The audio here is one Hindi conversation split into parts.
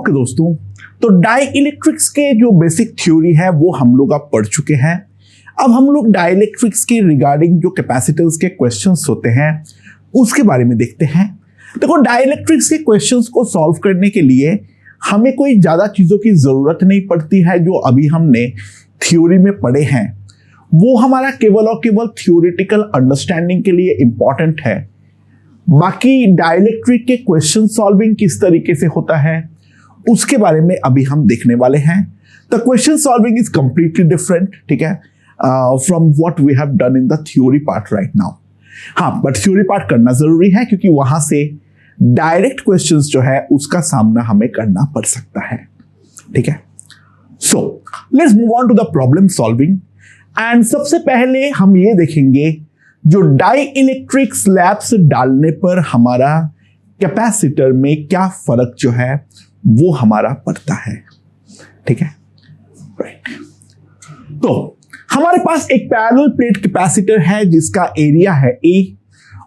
ओके दोस्तों, तो डाई इलेक्ट्रिक्स के जो बेसिक थ्योरी है वो हम लोग अब पढ़ चुके हैं। अब हम लोग डाई इलेक्ट्रिक्स के रिगार्डिंग जो कैपेसिटेंस के क्वेश्चंस होते हैं उसके बारे में देखते हैं। देखो, डाई इलेक्ट्रिक्स के क्वेश्चंस को सॉल्व करने के लिए हमें कोई ज्यादा चीजों की जरूरत नहीं पड़ती है। जो अभी हमने थ्योरी में पढ़े हैं वो हमारा केवल और केवल थ्योरेटिकल अंडरस्टैंडिंग के लिए इंपॉर्टेंट है। बाकी डाइलेक्ट्रिक के क्वेश्चन सॉल्विंग किस तरीके से होता है उसके बारे में अभी हम देखने वाले हैं। The question solving is completely different, ठीक है, from what we have done in the theory part right now. हाँ, बट थ्योरी पार्ट करना जरूरी है क्योंकि वहां से डायरेक्ट क्वेश्चंस जो है उसका सामना हमें करना पड़ सकता है, ठीक है। So let's move on to the problem solving. And सबसे पहले हम ये देखेंगे जो डाई इलेक्ट्रिक स्लैब्स डालने पर हमारा कैपेसिटर में क्या फर्क जो है वो हमारा पड़ता है, ठीक है, राइट। तो हमारे पास एक पैरेलल प्लेट कैपेसिटर है जिसका एरिया है A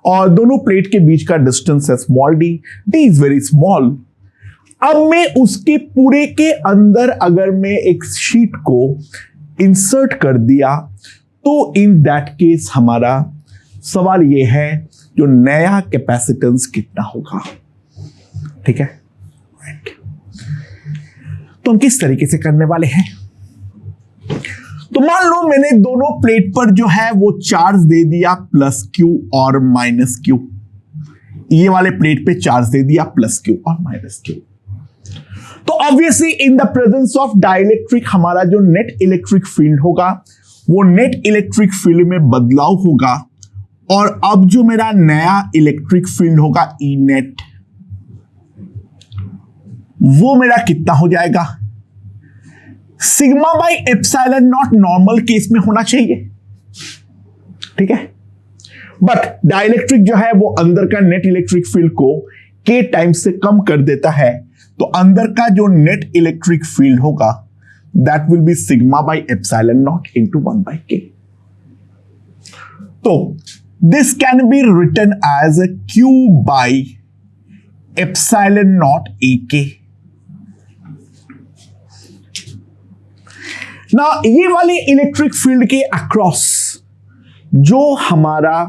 और दोनों प्लेट के बीच का डिस्टेंस है small d। d is very small. अब मैं उसके पूरे के अंदर अगर मैं एक शीट को इंसर्ट कर दिया तो इन दैट केस हमारा सवाल यह है जो नया कैपेसिटेंस कितना होगा, ठीक है, राइट। तो हम किस तरीके से करने वाले हैं, तो मान लो मैंने दोनों प्लेट पर जो है वो चार्ज दे दिया प्लस क्यू और माइनस क्यू। ये वाले प्लेट पे चार्ज दे दिया प्लस क्यू और माइनस क्यू। तो obviously in the presence of dielectric हमारा जो नेट इलेक्ट्रिक फील्ड होगा वो नेट इलेक्ट्रिक फील्ड में बदलाव होगा। और अब जो मेरा नया इलेक्ट्रिक फील्ड होगा ई नेट, वो मेरा कितना हो जाएगा, sigma by epsilon not normal case में होना चाहिए, ठीक है। बट डाइलेक्ट्रिक जो है वो अंदर का नेट इलेक्ट्रिक फील्ड को के टाइम से कम कर देता है, तो अंदर का जो नेट इलेक्ट्रिक फील्ड होगा that will be sigma by epsilon nought into 1 by K. तो this can be written as Q by epsilon nought A K. ना ये वाले इलेक्ट्रिक फील्ड के अक्रॉस जो हमारा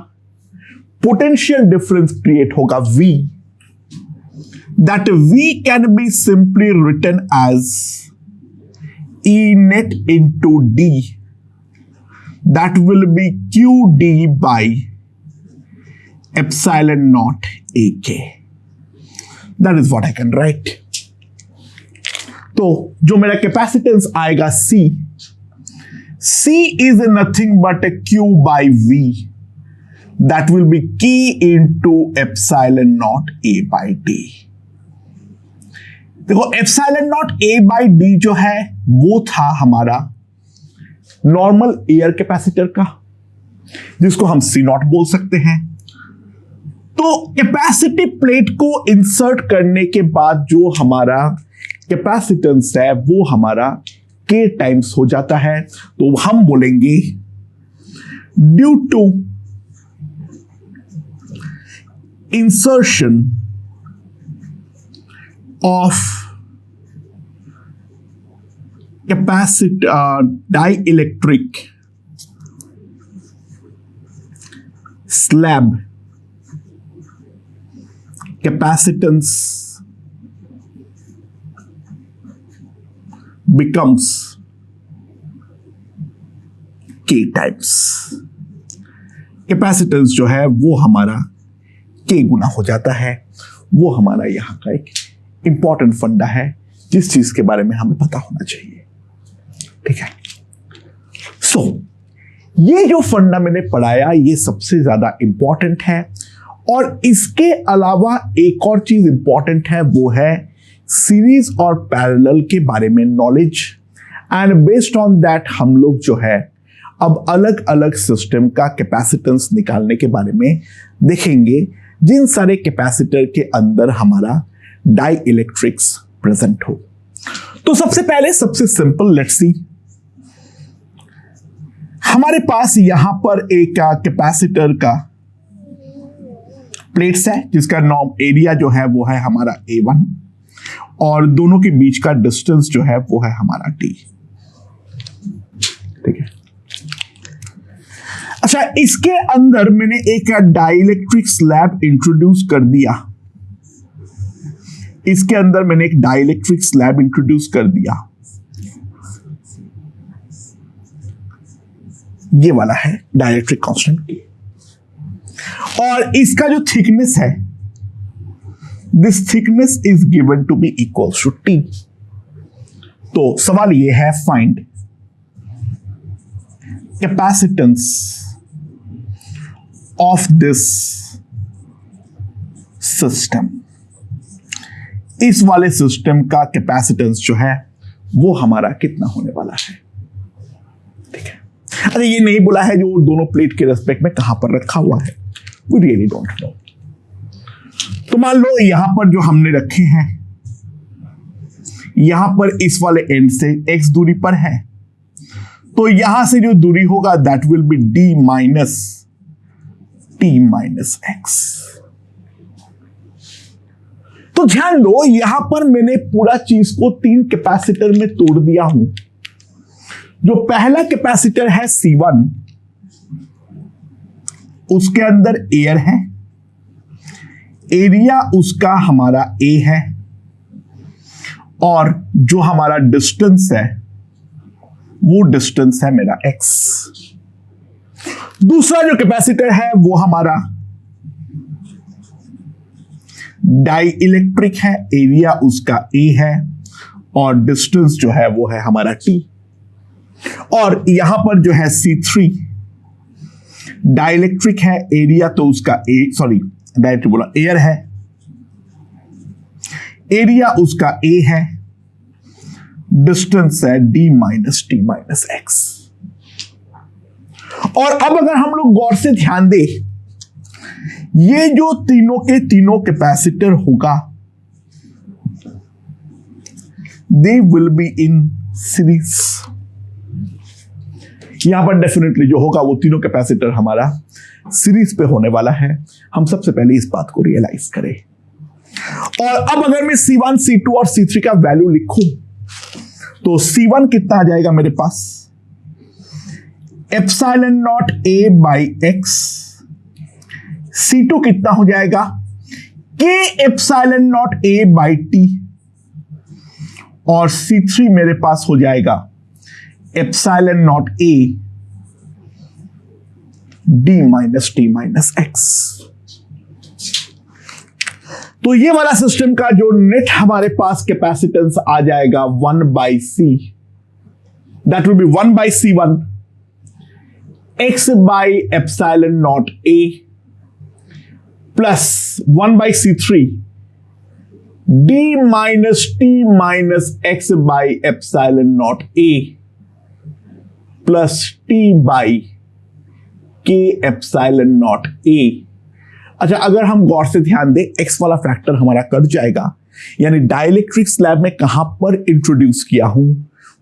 पोटेंशियल डिफरेंस क्रिएट होगा V, that V can be simply written as E net into D, that will be QD by epsilon naught AK. That is what I can write. तो जो मेरा कैपेसिटेंस आएगा C is nothing but a Q by V, that will be K into epsilon naught A by D. देखो, epsilon not A by D जो है वो था हमारा नॉर्मल एयर कैपेसिटर का, जिसको हम C नॉट बोल सकते हैं। तो कैपेसिटिव प्लेट को इंसर्ट करने के बाद जो हमारा कैपेसिटेंस है वो हमारा K टाइम्स हो जाता है। तो हम बोलेंगे due to insertion of dielectric slab, capacitance becomes K times। Capacitance जो है वो हमारा K गुना हो जाता है। वो हमारा यहां का एक इंपॉर्टेंट फंडा है जिस चीज के बारे में हमें पता होना चाहिए, ठीक है। सो ये जो फंडा मैंने पढ़ाया ये सबसे ज्यादा इंपॉर्टेंट है। और इसके अलावा एक और चीज इंपॉर्टेंट है, वो है सीरीज और पैरेलल के बारे में knowledge. And based on that हम लोग जो है अब अलग अलग सिस्टम का कैपेसिटेंस निकालने के बारे में देखेंगे, जिन सारे कैपेसिटर के अंदर हमारा डाई इलेक्ट्रिक्स प्रेजेंट हो। तो सबसे पहले सबसे सिंपल, लेट्स सी, हमारे पास यहां पर एक कैपेसिटर का प्लेट्स है जिसका नॉर्म एरिया जो है वो है हमारा A1 और दोनों के बीच का डिस्टेंस जो है वो है हमारा t। ठीक है। अच्छा, इसके अंदर मैंने एक डाइलेक्ट्रिक स्लैब इंट्रोड्यूस कर दिया। इसके अंदर मैंने एक डाइलेक्ट्रिक स्लैब इंट्रोड्यूस कर दिया। ये वाला है डाइलेक्ट्रिक कांस्टेंट और इसका जो थिकनेस है, this thickness is given to be equals to T. तो सवाल ये है, find capacitance of this system. इस वाले सिस्टम का कैपेसिटेंस जो है वो हमारा कितना होने वाला है। ठीक है। अरे ये नहीं बोला है जो दोनों प्लेट के रेस्पेक्ट में कहां पर रखा हुआ है, वी रियली डोंट नो। तो मान लो यहां पर जो हमने रखे हैं, यहां पर इस वाले एंड से x दूरी पर है, तो यहां से जो दूरी होगा that will be d minus t minus x। तो ध्यान दो, यहां पर मैंने पूरा चीज को 3 कैपेसिटर में तोड़ दिया हूं। जो पहला कैपेसिटर है C1, उसके अंदर एयर है, एरिया उसका हमारा A है, और जो हमारा डिस्टेंस है वो डिस्टेंस है मेरा x। दूसरा जो कैपेसिटर है वो हमारा डाई इलेक्ट्रिक है, एरिया उसका A है और डिस्टेंस जो है वो है हमारा t। और यहां पर जो है C3 डाइलेक्ट्रिक है, एरिया तो उसका डायरेक्ट बोला एयर है, एरिया उसका A है, डिस्टेंस है d minus t minus x। और अब अगर हम लोग गौर से ध्यान दें, ये जो तीनों के तीनों कैपेसिटर होगा, they will be in series. यहां पर डेफिनेटली जो होगा वो तीनों कैपेसिटर हमारा सीरीज पे होने वाला है। हम सबसे पहले इस बात को रियलाइज करें। और अब अगर मैं C1, C2 और C3 का वैल्यू लिखूं तो C1 कितना आ जाएगा मेरे पास, epsilon not A by x। C2 कितना हो जाएगा, K epsilon not A by t। और C3 मेरे पास हो जाएगा epsilon not A d minus t minus x। तो ये वाला सिस्टम का जो नेट हमारे पास कैपेसिटेंस आ जाएगा 1 by c, that will B 1 by C1 x by epsilon not A plus 1 by C3 d minus t minus x by epsilon not A plus t by k epsilon not A। अच्छा, अगर हम गौर से ध्यान दें, x वाला फैक्टर हमारा कट जाएगा, यानी डाइलेक्ट्रिक स्लैब में कहां पर इंट्रोड्यूस किया हूं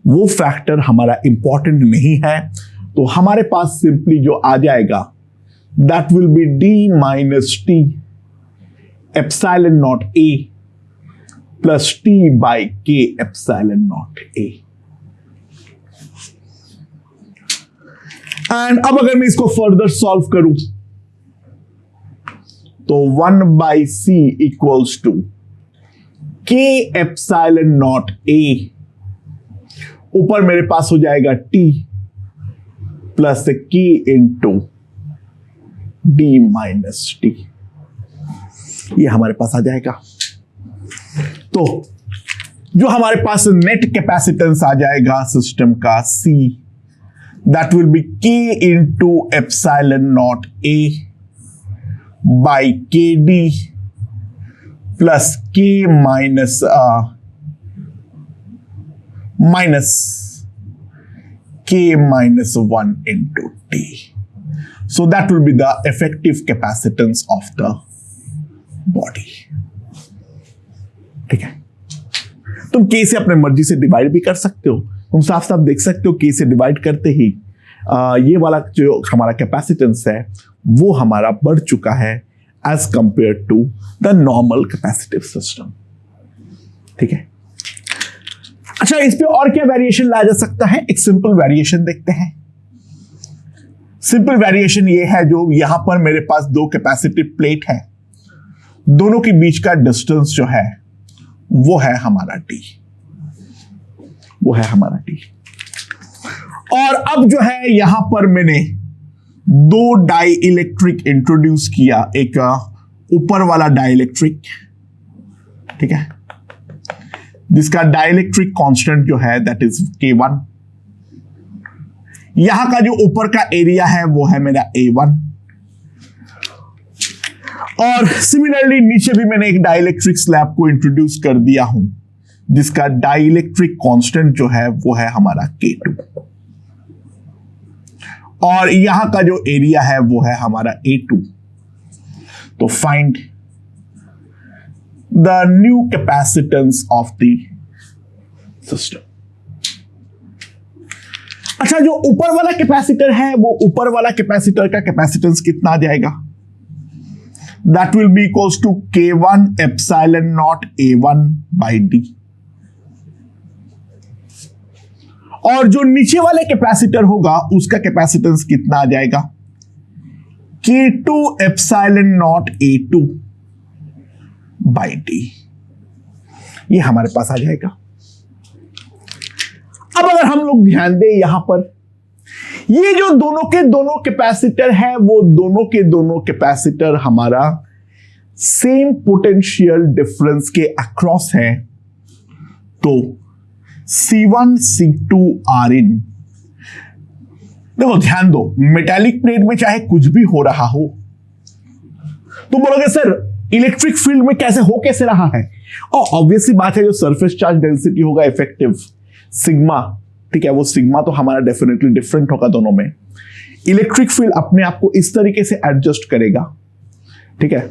वो फैक्टर हमारा इंपॉर्टेंट नहीं है। तो हमारे पास सिंपली जो आ जाएगा that will be d minus t epsilon not A plus t by k epsilon not A। And अब अगर मैं इसको फर्दर सॉल्व करूं तो 1 by c equals to k epsilon not A, ऊपर मेरे पास हो जाएगा t plus k into d minus t। ये हमारे पास आ जाएगा। तो जो हमारे पास नेट कैपेसिटेंस आ जाएगा सिस्टम का C, that will be k into epsilon naught A by kd plus k minus k minus 1 into t. So that will be the effective capacitance of the body. ठीक है। तुम k से अपने मर्जी से डिवाइड भी कर सकते हो। तुम साफ साफ देख सकते हो k से डिवाइड करते ही ये वाला जो हमारा कैपेसिटेंस है वो हमारा बढ़ चुका है as compare to the normal capacitive system. ठीक है। अच्छा, इस पे और क्या वेरिएशन लाया जा सकता है? एक सिंपल वेरिएशन देखते हैं। सिंपल वेरिएशन ये है, जो यहां पर मेरे पास दो कैपेसिटिव प्लेट है, दोनों के बीच का डिस्टेंस जो है वो है हमारा टी, वो है हमारा टी। और अब जो है यहां पर मैंने दो डाई इलेक्ट्रिक इंट्रोड्यूस किया, एक ऊपर वाला डाई इलेक्ट्रिक, ठीक है, जिसका डाइलेक्ट्रिक कांस्टेंट जो है दैट इज K1। यहां का जो ऊपर का एरिया है वो है मेरा A1। और सिमिलरली नीचे भी मैंने एक डाइलेक्ट्रिक स्लैब को इंट्रोड्यूस कर दिया हूं, जिसका डाइलेक्ट्रिक कांस्टेंट जो है वो है हमारा K2। और यहां का जो एरिया है वो है हमारा A2। तो find the new capacitance of the system। अच्छा, जो ऊपर वाला कैपेसिटर है वो ऊपर वाला कैपेसिटर का कैपेसिटेंस कितना आ जाएगा? That will be equals to K1 epsilon naught A1 by D। और जो नीचे वाले कैपेसिटर होगा उसका कैपेसिटेंस कितना आ जाएगा? K2 epsilon naught A2 by D. ये हमारे पास आ जाएगा। अब अगर हम लोग ध्यान दें यहां पर, ये जो दोनों के दोनों कैपेसिटर है वो दोनों के दोनों कैपेसिटर हमारा सेम पोटेंशियल डिफरेंस के अक्रॉस है। तो C1 C2 आर इन। देखो ध्यान दो, मेटालिक प्लेट में चाहे कुछ भी हो रहा हो तो बोलोगे सर इलेक्ट्रिक फील्ड में कैसे रहा है? और ऑब्वियसली बात है, जो सरफेस चार्ज डेंसिटी होगा इफेक्टिव सिग्मा, ठीक है, वो सिग्मा तो हमारा डेफिनेटली डिफरेंट होगा दोनों में। इलेक्ट्रिक फील्ड अपने आप को इस तरीके से एडजस्ट करेगा, ठीक है,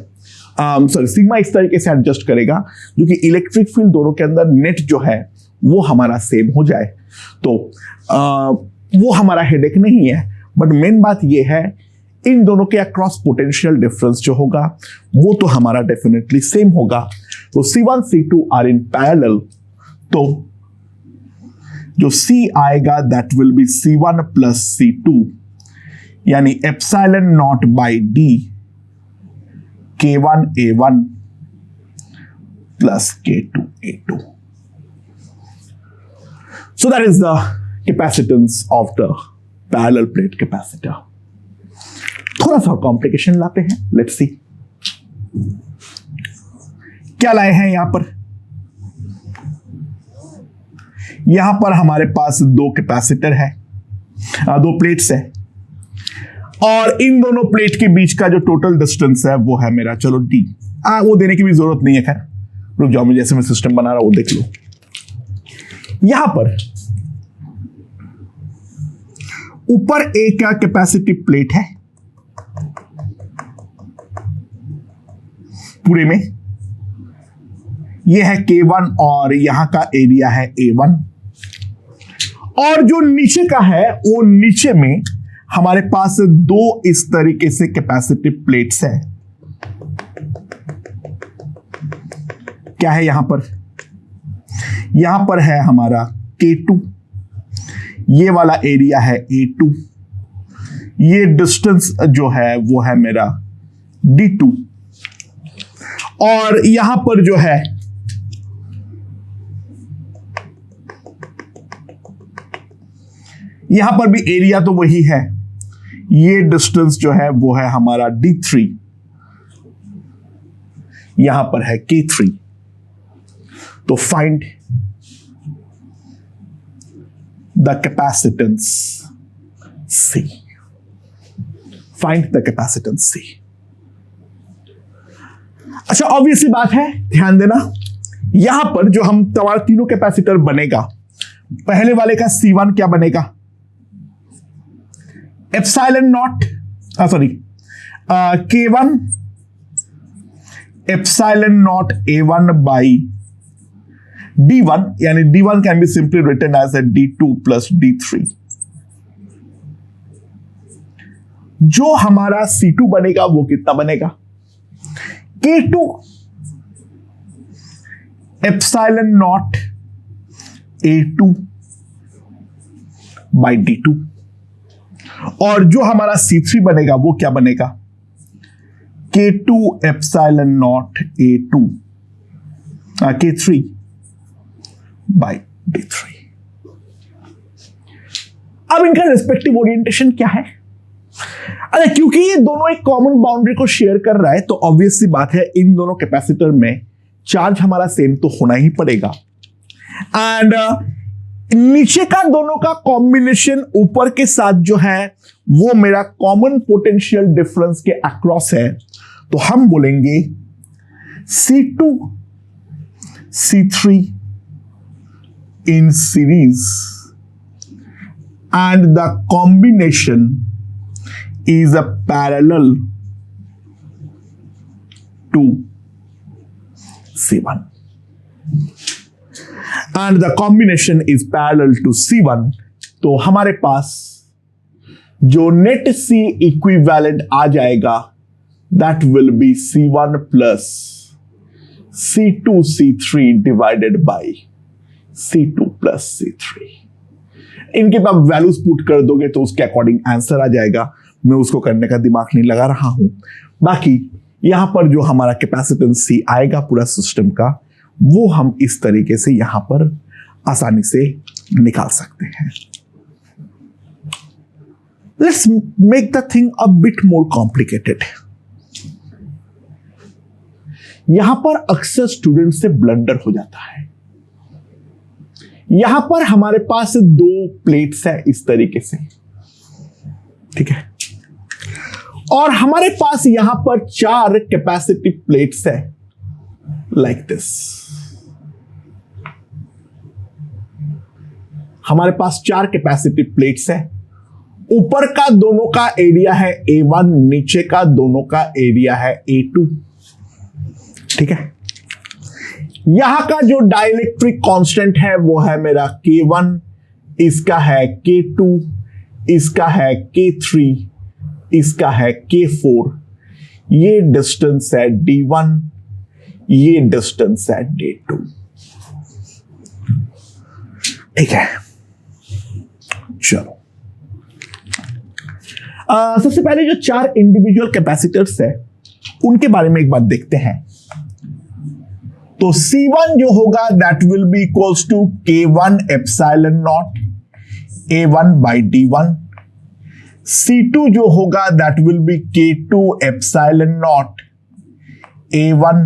सॉरी सिग्मा इस तरीके से एडजस्ट करेगा जो कि इलेक्ट्रिक फील्ड दोनों के अंदर नेट जो है वो हमारा सेम हो जाए। तो वो हमारा हेडेक नहीं है, बट मेन बात ये है इन दोनों के अक्रॉस पोटेंशियल डिफरेंस जो होगा वो तो हमारा डेफिनेटली सेम होगा। तो C1 C2 are in parallel, तो जो C आएगा that will B C1 plus C2, यानी epsilon not by D K1 A1 plus K2 A2। So that is the capacitance of the parallel plate capacitor। थोड़ा सा कॉम्प्लिकेशन लाते हैं, लेट्स सी क्या लाए हैं यहां पर। यहां पर हमारे पास दो कैपेसिटर है, दो प्लेट्स है, और इन दोनों प्लेट के बीच का जो टोटल डिस्टेंस है वो है मेरा, चलो D। वो देने की भी जरूरत नहीं है, खैर रुक जाओ, मैं जैसे मैं सिस्टम बना रहा हूं वो देख लो। यहां पर ऊपर एक कैपेसिटिव प्लेट है पूरे में, यह है K1 और यहां का एरिया है A1। और जो नीचे का है वो नीचे में हमारे पास दो इस तरीके से कैपेसिटिव प्लेट्स है। क्या है यहां पर है हमारा K2, ये वाला एरिया है A2, ये डिस्टेंस जो है वो है मेरा D2, और यहां पर जो है यहां पर भी एरिया तो वही है, ये डिस्टेंस जो है वो है हमारा D3, यहां पर है K3। तो find the capacitance C। Find the capacitance C। अच्छा, ऑब्वियसली बात है, ध्यान देना, यहां पर जो हम तुम्हारा तीनों कैपेसिटर बनेगा, पहले वाले का C1 क्या बनेगा? Epsilon nought, sorry K1 epsilon not A1 by D1, यानी D1 can be simply written as a D2 plus D3। जो हमारा C2 बनेगा वो कितना बनेगा? K2 epsilon naught A2 by D2, और जो हमारा C3 बनेगा वो क्या बनेगा, K2 epsilon naught A2 K3 by D3। अब इनका रिस्पेक्टिव ओरिएंटेशन क्या है? अरे क्योंकि ये दोनों एक कॉमन बाउंड्री को शेयर कर रहा है तो ऑब्वियस सी बात है इन दोनों कैपेसिटर में चार्ज हमारा सेम तो होना ही पड़ेगा। एंड नीचे का दोनों का कॉम्बिनेशन ऊपर के साथ जो है वो मेरा कॉमन पोटेंशियल डिफरेंस के अक्रॉस है, तो हम बोलेंगे C2 C3 in series and the combination is a parallel to C1 and the combination is parallel to C1, तो हमारे पास जो नेट C इक्विवेलेंट आ जाएगा that will be C1 plus C2 C3 divided by C2 plus C3। इनके आप वैल्यूज पुट कर दोगे तो उसके अकॉर्डिंग आंसर आ जाएगा, मैं उसको करने का दिमाग नहीं लगा रहा हूं। बाकी यहां पर जो हमारा कैपेसिटेंस C आएगा पूरा सिस्टम का वो हम इस तरीके से यहां पर आसानी से निकाल सकते हैं। Let's make the thing a bit more complicated. यहां पर अक्सर स्टूडेंट से ब्लंडर हो जाता है। यहां पर हमारे पास दो प्लेट्स है इस तरीके से, ठीक है, और हमारे पास यहां पर चार कैपेसिटिव प्लेट्स है लाइक दिस। हमारे पास चार कैपेसिटिव प्लेट्स है, ऊपर का दोनों का एरिया है A1, नीचे का दोनों का एरिया है A2, ठीक है। यहां का जो डाइलेक्ट्रिक कांस्टेंट है वो है मेरा K1, इसका है K2, इसका है K3, इसका है K4, ये डिस्टेंस है D1, ये डिस्टेंस है D2, ठीक है। चलो सबसे पहले जो चार इंडिविजुअल कैपेसिटर्स है उनके बारे में एक बात देखते हैं। तो C1 जो होगा that will be equals to K1 epsilon not A1 by D1। C2 जो होगा that will be K2 epsilon not A1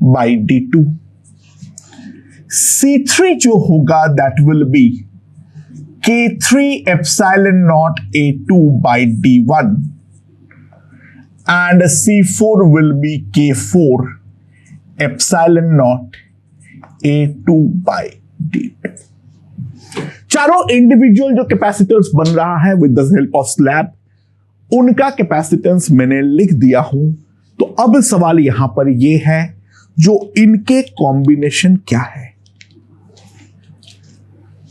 by D2। C3 जो होगा that will be K3 epsilon naught A2 by D1 and C4 will be K4 epsilon naught A2 by D2। चारों इंडिविजुअल जो कैपेसिटर्स बन रहा है with the help of slab, उनका कैपेसिटेंस मैंने लिख दिया हूं। तो अब सवाल यहां पर यह है जो इनके कॉम्बिनेशन क्या है।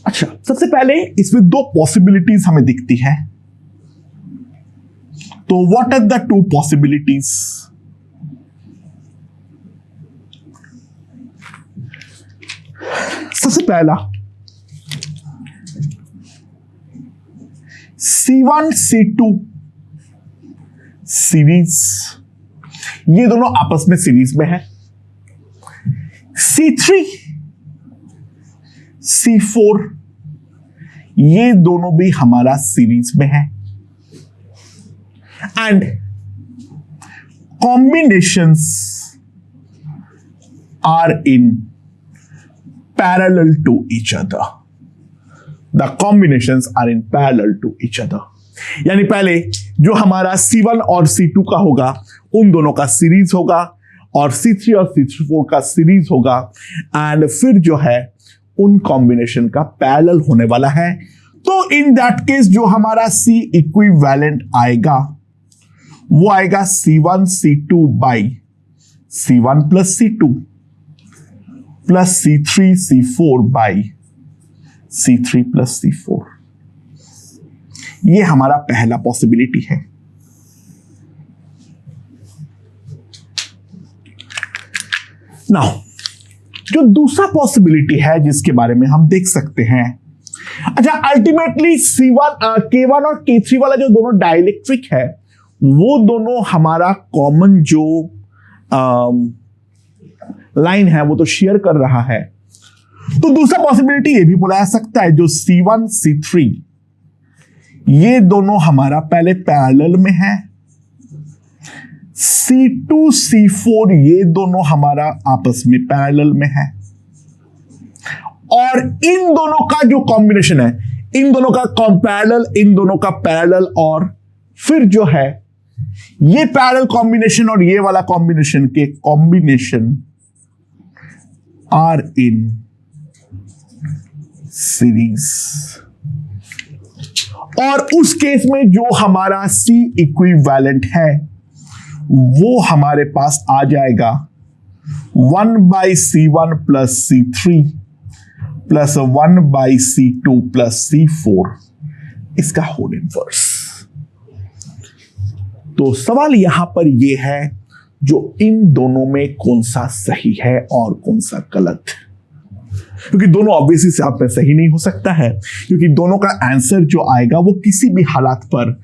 अच्छा, सबसे पहले इसमें दो पॉसिबिलिटीज हमें दिखती है। तो what are the two possibilities? सबसे पहला C1 C2 सीरीज, ये दोनों आपस में सीरीज में है। C3 C4 ये दोनों भी हमारा सीरीज में है। And combinations are in parallel to each other. The combinations are in parallel to each other. यानी पहले जो हमारा C1 और C2 का होगा उन दोनों का सीरीज होगा, और C3 और C4 का सीरीज होगा, एंड फिर जो है उन कॉम्बिनेशन का पैरेलल होने वाला है। तो इन दैट केस जो हमारा C इक्विवेलेंट आएगा वो आएगा C1 C2 by C1 plus C2 plus C3 C4 by C3 plus C4। ये हमारा पहला पॉसिबिलिटी है। नाउ जो दूसरा पॉसिबिलिटी है जिसके बारे में हम देख सकते हैं, अच्छा अल्टीमेटली C1 K1 और K3 वाला जो दोनों डाइलेक्ट्रिक है वो दोनों हमारा कॉमन जो लाइन है वो तो शेयर कर रहा है। तो दूसरा पॉसिबिलिटी ये भी बोला जा सकता है जो C1 C3 ये दोनों हमारा पहले पैरेलल में है, C2 C4 ये दोनों हमारा आपस में पैरेलल में है, और इन दोनों का जो कॉम्बिनेशन है, इन दोनों का पैरेलल, इन दोनों का पैरेलल, और फिर जो है ये पैरेलल कॉम्बिनेशन और ये वाला कॉम्बिनेशन के कॉम्बिनेशन आर इन सीरीज। और उस केस में जो हमारा C इक्विवेलेंट है वो हमारे पास आ जाएगा 1/C1 plus C3 plus 1/C2 plus C4 इसका होल इनवर्स। तो सवाल यहां पर यह है जो इन दोनों में कौन सा सही है और कौन सा गलत, क्योंकि दोनों ऑब्वियसली से आप में सही नहीं हो सकता है, क्योंकि दोनों का आंसर जो आएगा वो किसी भी हालात पर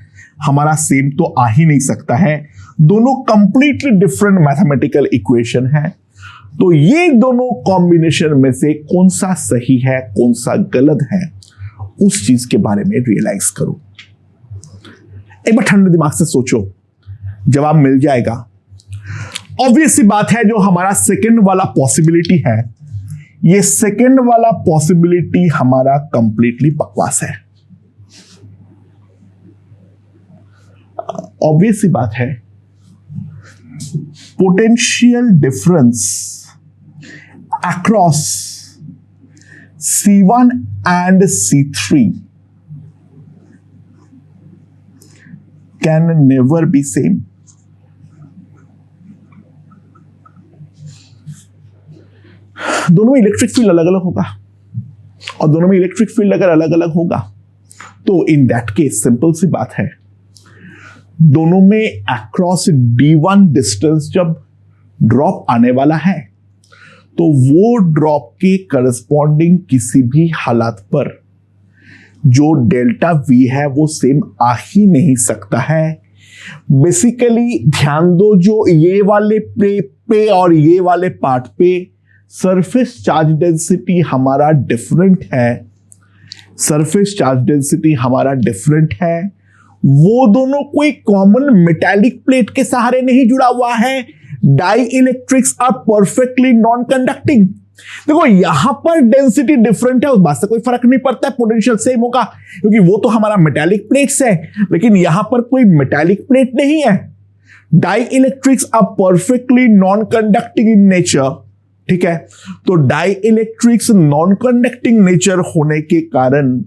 हमारा सेम तो आ ही नहीं सकता है। दोनों कंप्लीटली डिफरेंट मैथमेटिकल इक्वेशन है। तो ये दोनों कॉम्बिनेशन में से कौन सा सही है कौन सा गलत है उस चीज के बारे में रियलाइज करो। एक बार ठंडे दिमाग से सोचो, जवाब मिल जाएगा। ऑब्वियस सी बात है जो हमारा सेकंड वाला पॉसिबिलिटी है, ये सेकंड वाला पॉसिबिलिटी हमारा कंप्लीटली बकवास है। ऑब्वियस सी बात है potential difference across C1 and C3 can never be same। दोनों में इलेक्ट्रिक फील्ड अलग अलग होगा, और दोनों में इलेक्ट्रिक फील्ड अगर अलग अलग होगा तो इन दैट केस सिंपल सी बात है, दोनों में अक्रॉस D1 डिस्टेंस जब ड्रॉप आने वाला है तो वो ड्रॉप के करस्पॉन्डिंग किसी भी हालात पर जो डेल्टा V है वो सेम आ ही नहीं सकता है। बेसिकली ध्यान दो, जो ये वाले पे और ये वाले पार्ट पे सरफेस चार्ज डेंसिटी हमारा डिफरेंट है, सरफेस चार्ज डेंसिटी हमारा डिफरेंट है। वो दोनों कोई कॉमन मेटालिक प्लेट के सहारे नहीं जुड़ा हुआ है। Dielectrics are perfectly non conducting. देखो यहां पर डेंसिटी डिफरेंट है, उस बात से कोई फर्क नहीं पड़ता है, पोटेंशियल सेम होगा क्योंकि वो तो हमारा मेटालिक प्लेट्स है, लेकिन यहां पर कोई मेटालिक प्लेट नहीं है। Dielectrics are perfectly non conducting in nature, ठीक है। तो dielectrics non conducting nature होने के कारण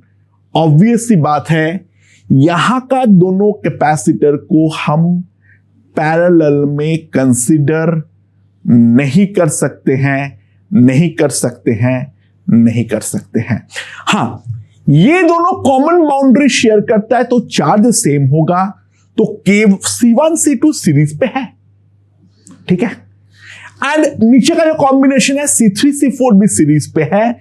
ऑब्वियस सी बात है यहां का दोनों कैपेसिटर को हम पैरेलल में कंसीडर नहीं कर सकते हैं, नहीं कर सकते हैं, नहीं कर सकते हैं। हां, ये दोनों कॉमन बाउंड्री शेयर करता है तो चार्ज सेम होगा, तो C1 C2 सीरीज पे है, ठीक है। एंड नीचे का जो कॉम्बिनेशन है C3 C4 भी सीरीज पे है,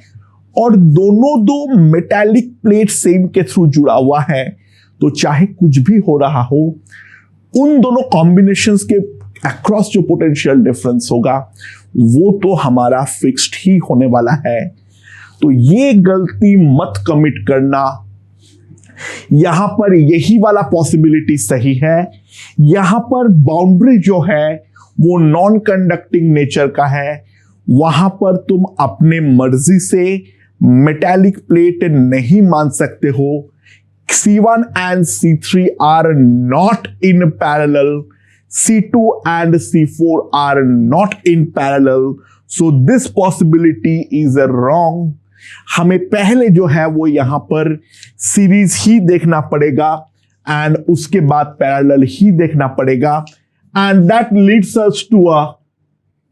और दोनों दो मेटालिक प्लेट सेम के थ्रू जुड़ा हुआ है, तो चाहे कुछ भी हो रहा हो उन दोनों कॉम्बिनेशंस के अक्रॉस जो पोटेंशियल डिफरेंस होगा वो तो हमारा फिक्स्ड ही होने वाला है। तो ये गलती मत कमिट करना। यहां पर यही वाला पॉसिबिलिटी सही है, यहां पर बाउंड्री जो है वो नॉन कंडक्टिंग नेचर का है, वहां पर तुम अपने मर्जी से मेटालिक प्लेट नहीं मान सकते हो। C1 and C3 are not in parallel, C2 and C4 are not in parallel, so this possibility is wrong। हमें पहले जो है वो यहां पर सीरीज ही देखना पड़ेगा एंड उसके बाद पैरेलल ही देखना पड़ेगा, and that leads us to a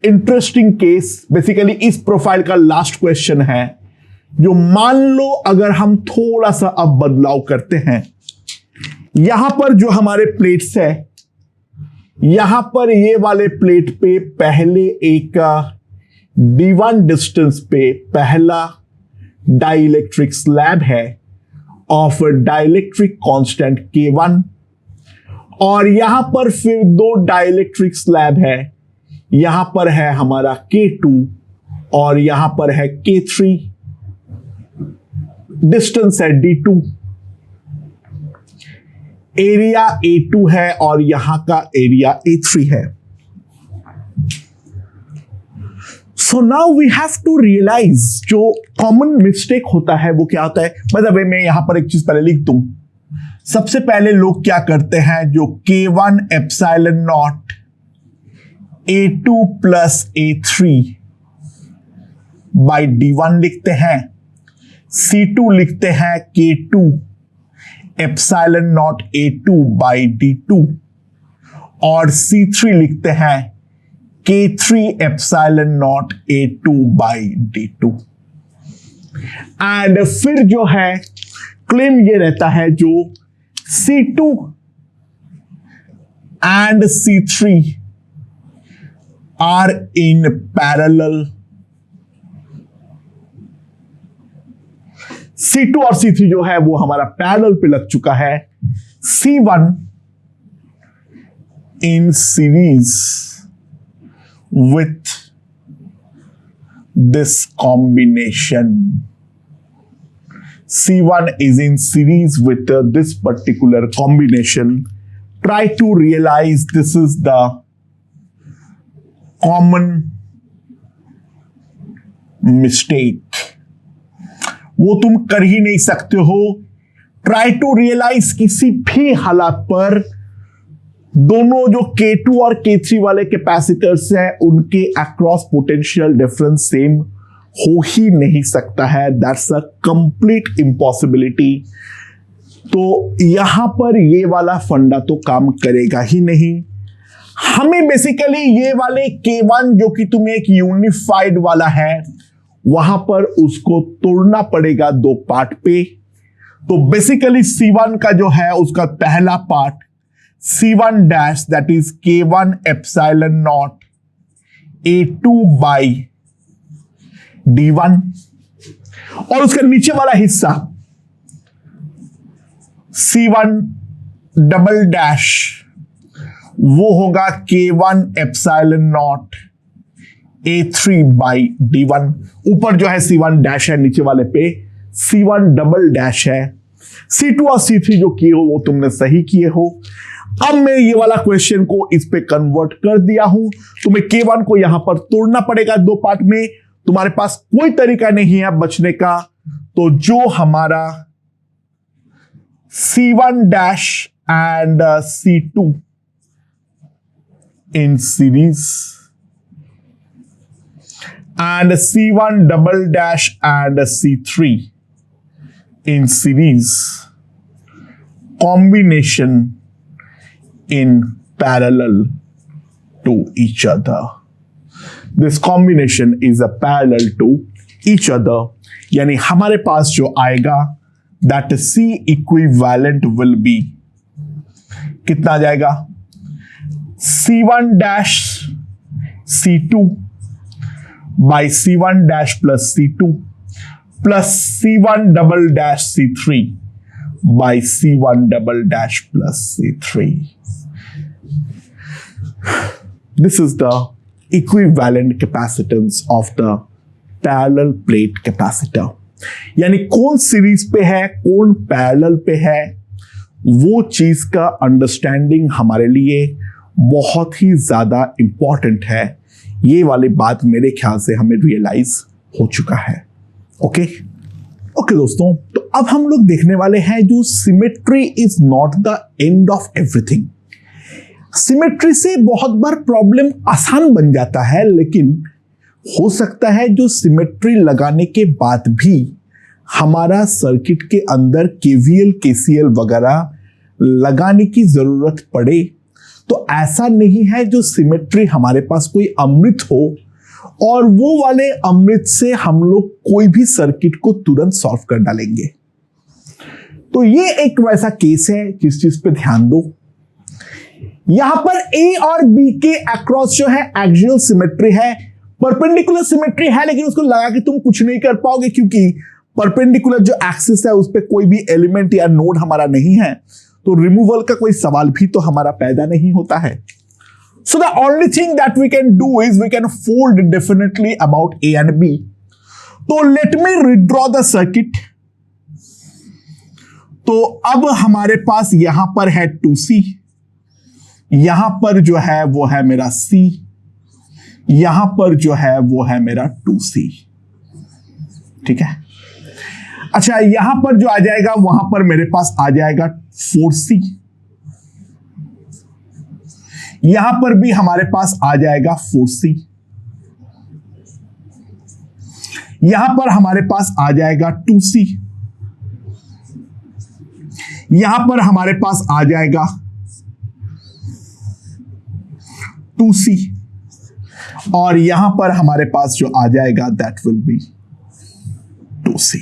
interesting case. Basically इस प्रोफाइल का लास्ट क्वेश्चन है जो मान लो अगर हम थोड़ा सा अब बदलाव करते हैं, यहां पर जो हमारे प्लेट्स है, यहां पर ये वाले प्लेट पे पहले एक D1 डिस्टेंस पे पहला डाइलेक्ट्रिक स्लैब है ऑफ डाइलेक्ट्रिक कांस्टेंट K1, और यहां पर फिर दो डाइलेक्ट्रिक स्लैब है, यहां पर है हमारा K2 और यहां पर है K3, डिस्टेंस है D2, एरिया A2 है और यहां का एरिया A3 है। So now we have to realise जो कॉमन मिस्टेक होता है वो क्या होता है। मतलब मैं यहां पर एक चीज पहले लिख दूं। सबसे पहले लोग क्या करते हैं, जो K1 epsilon naught A2 plus A3 by D1 लिखते हैं, C2 लिखते हैं K2 epsilon naught A2 by D2, और C3 लिखते हैं K3 epsilon naught A2 by D2। And फिर जो है क्लेम ये रहता है जो C2 and C3 are in parallel. C2 और C3 जो है वो हमारा पैरेलल पे लग चुका है। C1 in series with this combination. C1 is in series with this particular combination. Try to realize this is the common mistake. वो तुम कर ही नहीं सकते हो। Try to realize किसी भी हालात पर दोनों जो K2 और K3 वाले कैपेसिटर्स हैं उनके अक्रॉस पोटेंशियल डिफरेंस सेम हो ही नहीं सकता है। That's a complete impossibility. तो यहां पर ये वाला फंडा तो काम करेगा ही नहीं। हमें बेसिकली ये वाले K1 जो कि तुम्हें एक यूनिफाइड वाला है वहां पर उसको तोड़ना पड़ेगा दो पार्ट पे। तो बेसिकली C1 का जो है उसका पहला part C1 dash that is K1 epsilon naught A2 by D1, और उसका नीचे वाला हिस्सा C1 डबल डैश वो होगा K1 epsilon naught A3 by D1। ऊपर जो है C1 डैश है, नीचे वाले पे C1 डबल डैश है। C2 और C3 जो किए हो वो तुमने सही किए हो। अब मैं ये वाला क्वेश्चन को इस पे कन्वर्ट कर दिया हूं। तुम्हें K1 को यहां पर तोड़ना पड़ेगा दो पार्ट में। तुम्हारे पास कोई तरीका नहीं है बचने का। तो जो हमारा C1 dash and C2 in series and C1 double dash and C3 in series combination in parallel to each other. This combination is a parallel to each other. यानी हमारे पास जो आएगा that C equivalent will be कितना आ जाएगा, C1 dash C2 by C1 dash plus C2 plus C1 double dash C3 by C1 double dash plus C3. This is the equivalent capacitance of the parallel plate capacitor. यानी कौन सीरीज पे है कौन पैरेलल पे है, वो चीज का अंडरस्टैंडिंग हमारे लिए बहुत ही ज्यादा इंपॉर्टेंट है। ये वाली बात मेरे ख्याल से हमें रियलाइज हो चुका है। ओके दोस्तों, तो अब हम लोग देखने वाले हैं जो symmetry is not the end of everything. Symmetry से बहुत बार प्रॉब्लम आसान बन जाता है, लेकिन हो सकता है जो सिमेट्री लगाने के बाद भी हमारा सर्किट के अंदर केवीएल केसीएल वगैरह लगाने की जरूरत पड़े। तो ऐसा नहीं है जो सिमेट्री हमारे पास कोई अमृत हो और वो वाले अमृत से हम लोग कोई भी सर्किट को तुरंत सॉल्व कर डालेंगे। तो ये एक वैसा केस है जिस चीज पे ध्यान दो। यहां पर ए और बी के अक्रॉस जो है एक्सियल सिमेट्री है, परपेंडिकुलर सिमेट्री है लेकिन उसको लगा के तुम कुछ नहीं कर पाओगे, क्योंकि परपेंडिकुलर जो एक्सिस है उस पर कोई भी एलिमेंट या नोड हमारा नहीं है, तो रिमूवल का कोई सवाल भी तो हमारा पैदा नहीं होता है. So the only thing that we can do is we can fold definitely about A and B. तो let me redraw the circuit. तो अब हमारे पास यहां पर है 2C, यहां पर जो है वो है मेरा C, यहां पर जो है वो है मेरा 2C. ठीक है. अच्छा, यहां पर जो आ जाएगा वहां पर मेरे पास आ जाएगा 4C, यहां पर भी हमारे पास आ जाएगा 4C, यहां पर हमारे पास आ जाएगा 2C, यहां पर हमारे पास आ जाएगा 2C, और यहां पर हमारे पास जो आ जाएगा that will B 2C.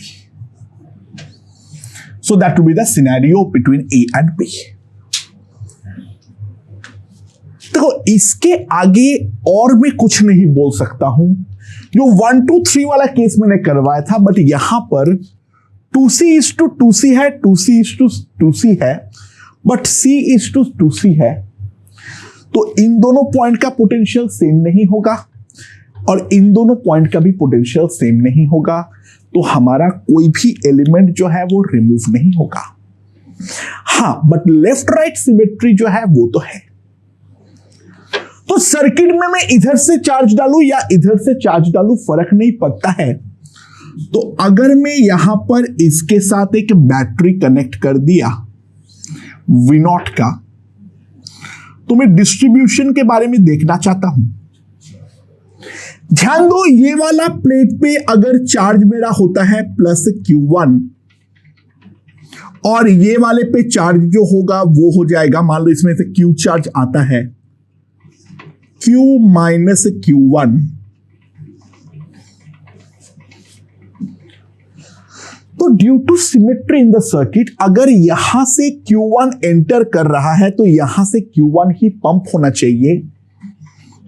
So that will be the scenario between A and B. देखो, इसके आगे और मैं कुछ नहीं बोल सकता हूं. जो 1 2 3 वाला केस मैंने करवाया था, बट यहां पर 2C है, 2C है, बट C/2C है, तो इन दोनों पॉइंट का पोटेंशियल सेम नहीं होगा और इन दोनों पॉइंट का भी पोटेंशियल सेम नहीं होगा, तो हमारा कोई भी एलिमेंट जो है वो रिमूव नहीं होगा. हाँ, बट लेफ्ट राइट सिमेट्री जो है वो तो है. तो सर्किट में मैं इधर से चार्ज डालूं या इधर से चार्ज डालूं फर्क नहीं पड़ता है. तो अगर मैं यहां पर इसके साथ एक बैटरी कनेक्ट कर दिया V0 का, तो मैं डिस्ट्रीब्यूशन के बारे में देखना चाहता हूं. ध्यान दो, ये वाला प्लेट पे अगर चार्ज मेरा होता है +Q1 और ये वाले पे चार्ज जो होगा वो हो जाएगा, मान लो इसमें से Q चार्ज आता है Q-Q1, तो due to symmetry in the circuit, अगर यहां से Q1 एंटर कर रहा है तो यहां से Q1 ही पंप होना चाहिए.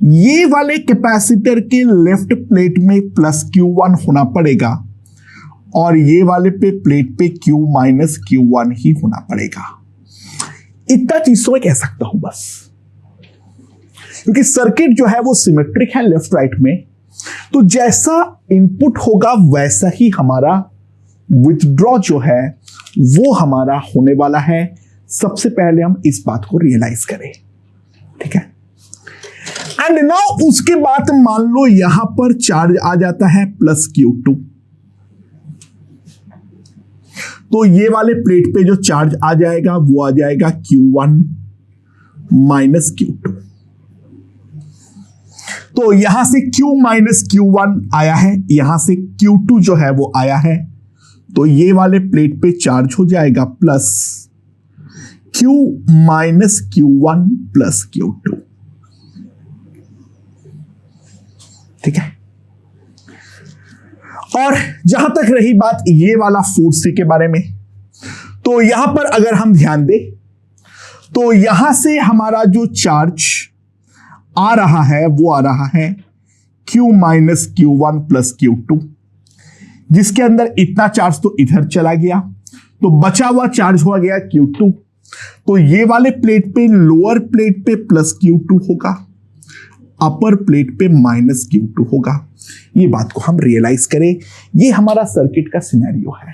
ये वाले कैपेसिटर के लेफ्ट प्लेट में +Q1 होना पड़ेगा और ये वाले पे प्लेट पे Q-Q1 ही होना पड़ेगा. इतना चीज तो मैं कह सकता हूं बस, क्योंकि सर्किट जो है वो सिमेट्रिक है लेफ्ट राइट में. तो जैसा इनपुट होगा वैसा ही हमारा विथड्रॉ जो है वो हमारा होने वाला है. सबसे पहले हम इस बात को रियलाइज करें. ठीक है. एंड नाउ उसके बाद मान लो यहां पर चार्ज आ जाता है +Q2, तो ये वाले प्लेट पे जो चार्ज आ जाएगा वो आ जाएगा Q1 -Q2. तो यहां से Q-Q1 आया है, यहां से Q2 जो है वो आया है, तो ये वाले प्लेट पे चार्ज हो जाएगा Q-Q1 +Q2. ठीक है. और जहां तक रही बात ये वाला 4C के बारे में, तो यहां पर अगर हम ध्यान दें तो यहां से हमारा जो चार्ज आ रहा है वो आ रहा है Q-Q1 +Q2, जिसके अंदर इतना चार्ज तो इधर चला गया, तो बचा हुआ चार्ज हो गया Q2. तो ये वाले प्लेट पे, लोअर प्लेट पे +Q2 होगा, अपर प्लेट पे -Q2 होगा. ये बात को हम रियलाइज करें. ये हमारा सर्किट का सिनेरियो है.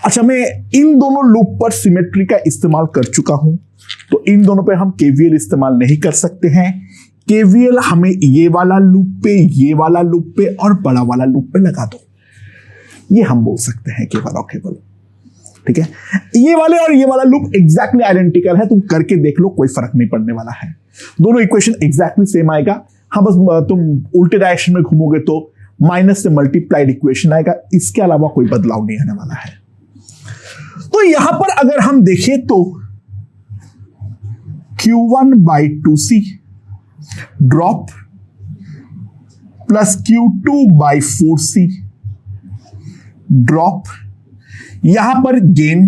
अच्छा, मैं इन दोनों लूप पर सिमेट्री का इस्तेमाल कर चुका हूं, तो इन दोनों पे हम KVL इस्तेमाल नहीं कर सकते हैं. KVL हमें ये वाला लूप पे, ये वाला लूप पे और बड़ा वाला लूप पे लगा दो, ये हम बोल सकते हैं केवल और केवल. ठीक है. ये वाले और ये वाला लूप एग्जैक्टली आइडेंटिकल है, तुम करके देख लो, कोई फर्क नहीं पड़ने वाला है. दोनों इक्वेशन एग्जैक्टली सेम आएगा. हाँ, बस तुम उल्टे डायरेक्शन में घूमोगे तो माइनस से मल्टीप्लाइड इक्वेशन आएगा. इसके अलावा कोई बदलाव नहीं आने वाला है. तो यहां पर अगर हम देखें तो Q1/2C ड्रॉप +Q2/4C ड्रॉप, यहां पर gain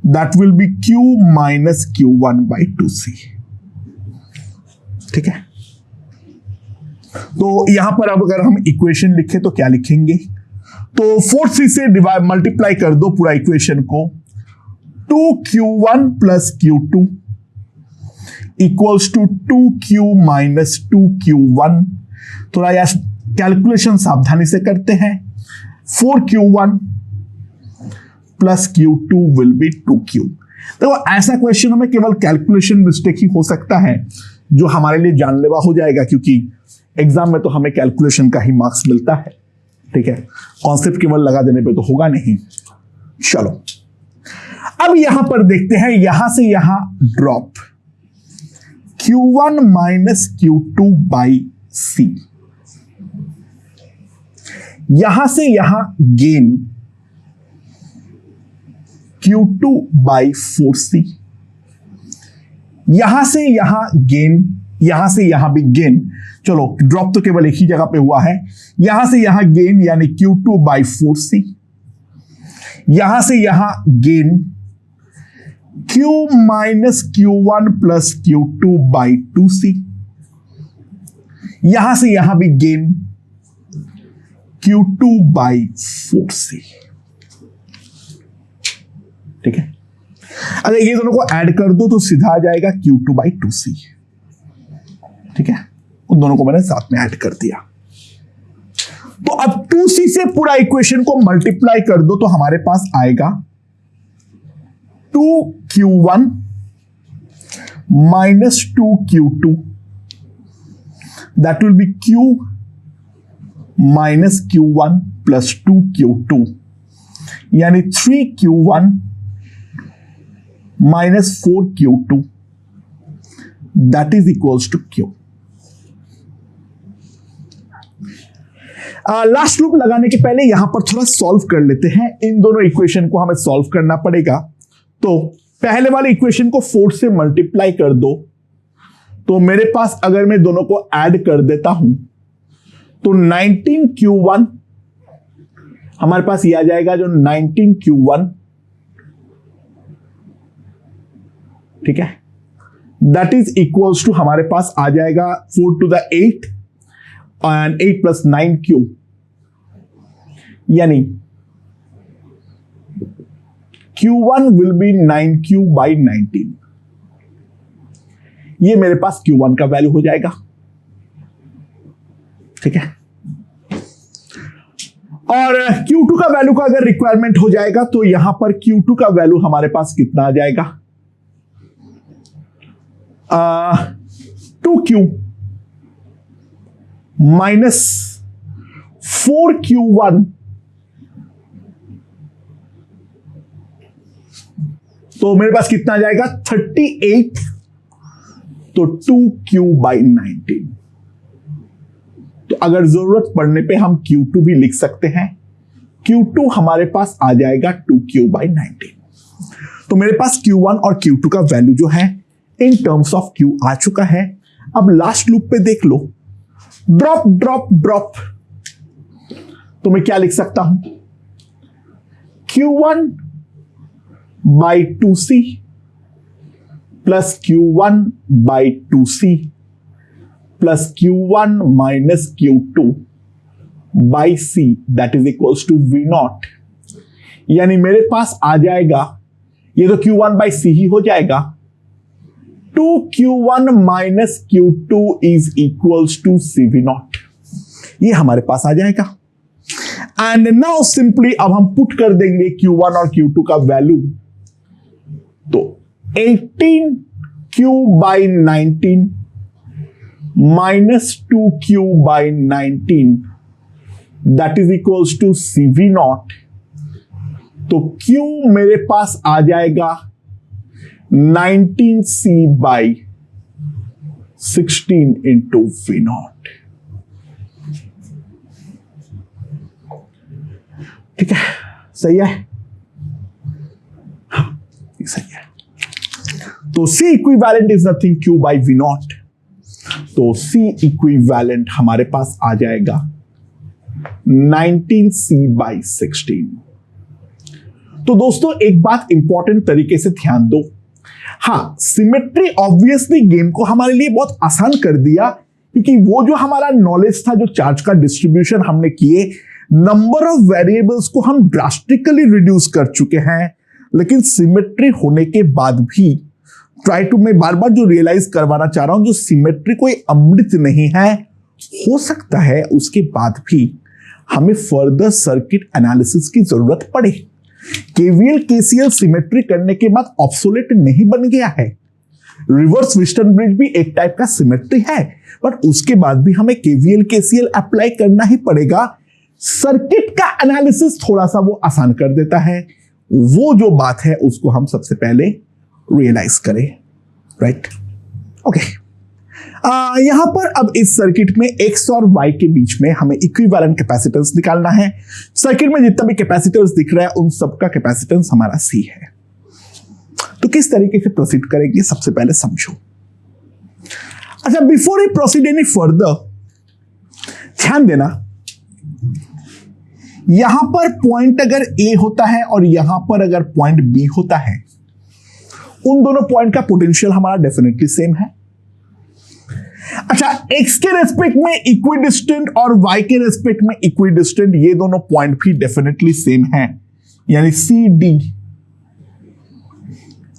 that will B Q-Q1/2C. ठीक है. तो यहां पर अब अगर हम इक्वेशन लिखें तो क्या लिखेंगे, तो 4c से डिवाइड मल्टीप्लाई कर दो पूरा इक्वेशन को, 2q1 plus q2 equals to 2q minus 2q1। थोड़ा यार कैलकुलेशन सावधानी से करते हैं। 4q1 plus q2 will be 2q। देखो ऐसा क्वेश्चन में केवल कैलकुलेशन मिस्टेक ही हो सकता है जो हमारे लिए जानलेवा हो जाएगा, क्योंकि एग्जाम में तो हमें कैलकुलेशन का ही मार्क्स मिलता है। ठीक है, कॉन्सेप्ट केवल लगा देने पे तो होगा नहीं। चलो अब यहां पर देखते हैं, यहां से यहां drop q1 minus q2 by c, यहां से यहां गेन q2 बाई 4c, यहां से यहां गेन, यहां से यहां भी गेन। चलो ड्रॉप तो केवल एक ही जगह पे हुआ है, यहां से यहां गेन यानी q2 बाई 4c, यहां से यहां gain q minus q1 plus q2 by 2c, यहां से यहां भी गेन q2 बाई 4c। ठीक है, अगर ये दोनों को ऐड कर दो तो सीधा आ जाएगा q2 बाई 2c। ठीक है, उन दोनों को मैंने साथ में ऐड कर दिया। तो अब 2c से पूरा इक्वेशन को मल्टीप्लाई कर दो तो हमारे पास आएगा 2q1 minus 2q2, that will be q minus q1 plus 2q2, यानी 3q1 minus 4q2, that is equals to q। Last loop लगाने के पहले यहां पर थोड़ा सॉल्व कर लेते हैं। इन दोनों इक्वेशन को हमें सॉल्व करना पड़ेगा। तो पहले वाले इक्वेशन को 4 से मल्टीप्लाई कर दो, तो मेरे पास अगर मैं दोनों को ऐड कर देता हूं तो 19q1 हमारे पास ये आ जाएगा, जो 19q1, ठीक है, दैट इज इक्वल्स टू हमारे पास आ जाएगा 4 to the 8 and 8 plus 9q, यानी q1 will be 9q by 19। ये मेरे पास q1 का वैल्यू हो जाएगा। ठीक है, और q2 का वैल्यू का अगर रिक्वायरमेंट हो जाएगा तो यहां पर q2 का वैल्यू हमारे पास कितना आ जाएगा, 2q माइनस 4q1, तो मेरे पास कितना आ जाएगा 38, तो 2q बाई 19। तो अगर जरूरत पड़ने पे हम q2 भी लिख सकते हैं। q2 हमारे पास आ जाएगा 2q बाई 19। तो मेरे पास q1 और q2 का वैल्यू जो है इन टर्म्स ऑफ q आ चुका है। अब लास्ट लूप पे देख लो, ड्रॉप ड्रॉप ड्रॉप, तो मैं क्या लिख सकता हूं, q1 by 2c plus q1 by 2c plus q1 minus q2 by c, that is equals to v0। यानी मेरे पास आ जाएगा, ये तो q1 बाई c ही हो जाएगा, 2q1 minus q2 is equals to cv0। ये हमारे पास आ जाएगा। एंड नाउ सिंपली अब हम पुट कर देंगे q1 और q2 का वैल्यू, तो 18q by 19 minus 2q by 19, that is equals to cv0। तो q मेरे पास आ जाएगा 19c बाई 16 इंटू v0। ठीक है, सही है, हाँ सही है। तो C equivalent is nothing Q by v0, तो C इक्विवेलेंट हमारे पास आ जाएगा 19c बाई 16। तो दोस्तों एक बात इंपॉर्टेंट तरीके से ध्यान दो, हाँ सिमेट्री ऑब्वियसली गेम को हमारे लिए बहुत आसान कर दिया, क्योंकि वो जो हमारा नॉलेज था, जो चार्ज का डिस्ट्रीब्यूशन हमने किए, नंबर ऑफ वेरिएबल्स को हम ड्रास्टिकली रिड्यूस कर चुके हैं। लेकिन सिमेट्री होने के बाद भी मैं बार बार जो रियलाइज करवाना चाह रहा हूं, जो सिमेट्री कोई अमृत नहीं है। हो सकता है उसके बाद भी हमें फर्दर सर्किट एनालिसिस की जरूरत पड़े। केवीएल केसीएल सिमेट्री करने के बाद ऑब्सोलेट नहीं बन गया है। रिवर्स व्हिस्टन ब्रिज भी एक टाइप का सिमेट्री है, बट उसके बाद भी हमें केवीएल केसीएल अप्लाई करना ही पड़ेगा। सर्किट का एनालिसिस थोड़ा सा वो आसान कर देता है। वो जो बात है उसको हम सबसे पहले रियलाइज करें, राइट? ओके, यहां पर अब इस सर्किट में एक्स और वाई के बीच में हमें इक्विवेलेंट कैपेसिटेंस निकालना है। सर्किट में जितना भी कैपेसिटेंस दिख रहा है उन सबका कैपेसिटेंस हमारा सी है। तो किस तरीके से प्रोसीड करेंगे सबसे पहले समझो। अच्छा, before we proceed any further, ध्यान देना, यहां पर पॉइंट अगर ए होता है और यहां पर अगर पॉइंट बी होता है, उन दोनों पॉइंट का पोटेंशियल हमारा डेफिनेटली सेम है। अच्छा, एक्स के रेस्पेक्ट में इक्विडिस्टेंट और वाई के रेस्पेक्ट में इक्विडिस्टेंट, ये दोनों पॉइंट भी डेफिनेटली सेम है, यानी सी डी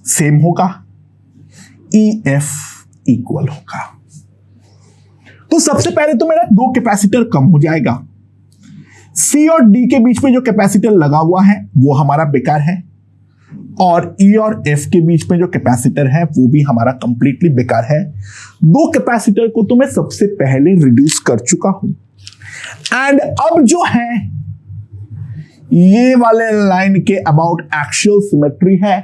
सेम होगा, ई एफ इक्वल होगा। तो सबसे पहले तो मेरा दो कैपेसिटर कम हो जाएगा। सी और डी के बीच में जो कैपेसिटर लगा हुआ है वो हमारा बेकार है, और ई और एफ के बीच में जो कैपेसिटर है वो भी हमारा कंप्लीटली बेकार है। दो कैपेसिटर को तो मैं सबसे पहले रिड्यूस कर चुका हूं। एंड अब जो है ये वाले लाइन के अबाउट एक्चुअल सिमेट्री है।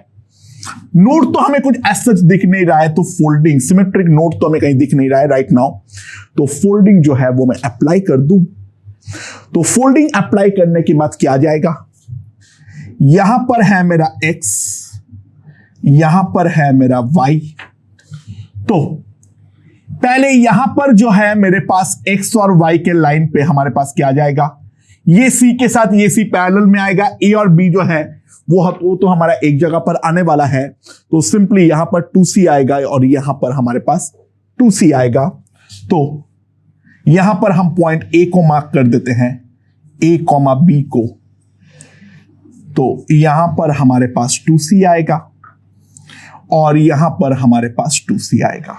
नोड तो हमें कुछ ऐसा दिख नहीं रहा है, तो फोल्डिंग सिमेट्रिक नोड तो हमें कहीं दिख नहीं रहा है राइट नाउ। तो फोल्डिंग जो है वो मैं अप्लाई कर दूं। तो फोल्डिंग अप्लाई करने के बाद क्या आ जाएगा, यहां पर है मेरा x, यहां पर है मेरा y। तो पहले यहां पर जो है मेरे पास x और y के लाइन पे हमारे पास क्या आ जाएगा, ये c के साथ ये c पैरेलल में आएगा। a और b जो है वो तो हमारा एक जगह पर आने वाला है, तो सिंपली यहां पर 2c आएगा और यहां पर हमारे पास 2c आएगा। तो यहां पर हम पॉइंट a को मार्क कर देते हैं, a, b को। तो यहां पर हमारे पास 2c आएगा और यहां पर हमारे पास 2c आएगा।